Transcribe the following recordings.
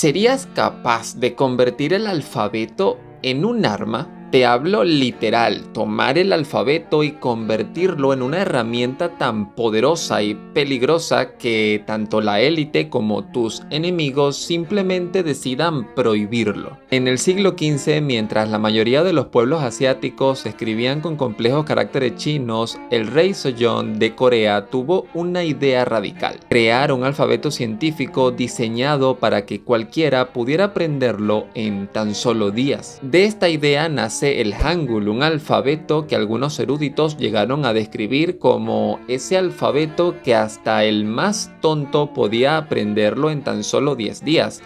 ¿Serías capaz de convertir el alfabeto en un arma? Te hablo literal, tomar el alfabeto y convertirlo en una herramienta tan poderosa y peligrosa que tanto la élite como tus enemigos simplemente decidan prohibirlo. En el siglo XV, mientras la mayoría de los pueblos asiáticos escribían con complejos caracteres chinos, el rey Sejong de Corea tuvo una idea radical: crear un alfabeto científico diseñado para que cualquiera pudiera aprenderlo en tan solo días. De esta idea nace el Hangul, un alfabeto que algunos eruditos llegaron a describir como ese alfabeto que hasta el más tonto podía aprenderlo en tan solo 10 días.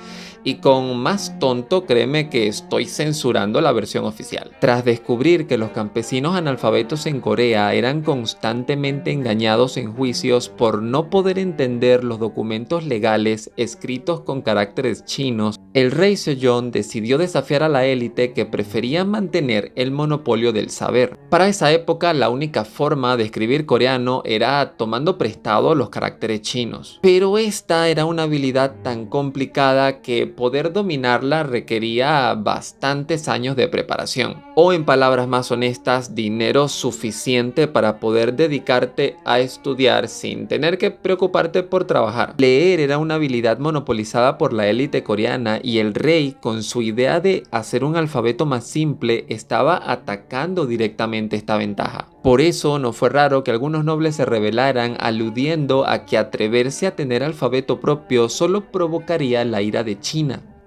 Y con más tonto, créeme que estoy censurando la versión oficial. Tras descubrir que los campesinos analfabetos en Corea eran constantemente engañados en juicios por no poder entender los documentos legales escritos con caracteres chinos, el rey Sejong decidió desafiar a la élite que prefería mantener el monopolio del saber. Para esa época, la única forma de escribir coreano era tomando prestado los caracteres chinos. Pero esta era una habilidad tan complicada que poder dominarla requería bastantes años de preparación, o en palabras más honestas, dinero suficiente para poder dedicarte a estudiar sin tener que preocuparte por trabajar. Leer era una habilidad monopolizada por la élite coreana y el rey, con su idea de hacer un alfabeto más simple, estaba atacando directamente esta ventaja. Por eso no fue raro que algunos nobles se rebelaran, aludiendo a que atreverse a tener alfabeto propio solo provocaría la ira de China.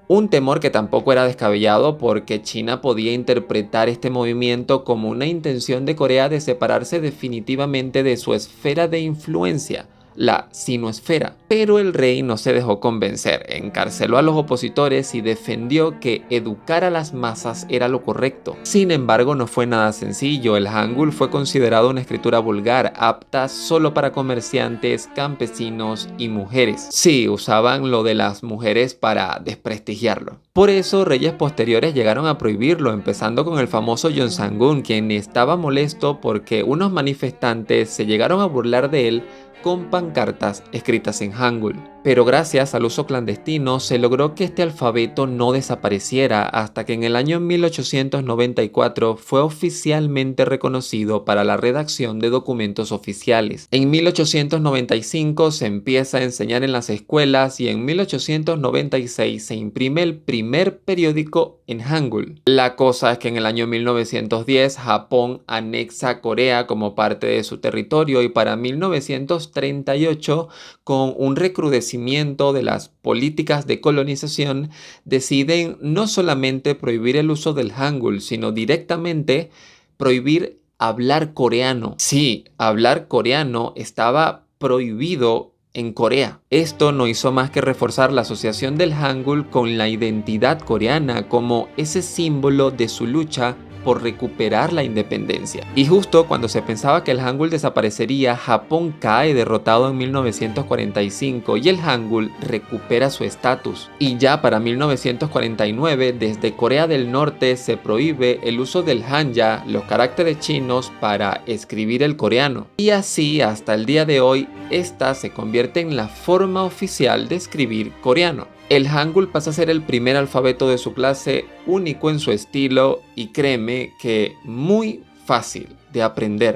Un temor que tampoco era descabellado, porque China podía interpretar este movimiento como una intención de Corea de separarse definitivamente de su esfera de influencia, la sinosfera. Pero el rey no se dejó convencer, encarceló a los opositores y defendió que educar a las masas era lo correcto. Sin embargo, no fue nada sencillo. El Hangul fue considerado una escritura vulgar, apta solo para comerciantes, campesinos y mujeres. Sí, usaban lo de las mujeres para desprestigiarlo. Por eso, reyes posteriores llegaron a prohibirlo, empezando con el famoso Yeonsangun, quien estaba molesto porque unos manifestantes se llegaron a burlar de él con pancartas escritas en Hangul. Pero gracias al uso clandestino se logró que este alfabeto no desapareciera, hasta que en el año 1894 fue oficialmente reconocido para la redacción de documentos oficiales. En 1895 se empieza a enseñar en las escuelas y en 1896 se imprime el primer periódico en Hangul. La cosa es que en el año 1910 Japón anexa Corea como parte de su territorio, y para 1938, con un recrudecimiento de las políticas de colonización, deciden no solamente prohibir el uso del Hangul, sino directamente prohibir hablar coreano. Sí, hablar coreano estaba prohibido en Corea. Esto no hizo más que reforzar la asociación del Hangul con la identidad coreana como ese símbolo de su lucha por recuperar la independencia. Y justo cuando se pensaba que el Hangul desaparecería, Japón cae derrotado en 1945 y el Hangul recupera su estatus. Y ya para 1949, desde Corea del Norte se prohíbe el uso del Hanja, los caracteres chinos, para escribir el coreano. Y así hasta el día de hoy, esta se convierte en la forma oficial de escribir coreano. El Hangul pasa a ser el primer alfabeto de su clase, único en su estilo y créeme que muy fácil de aprender.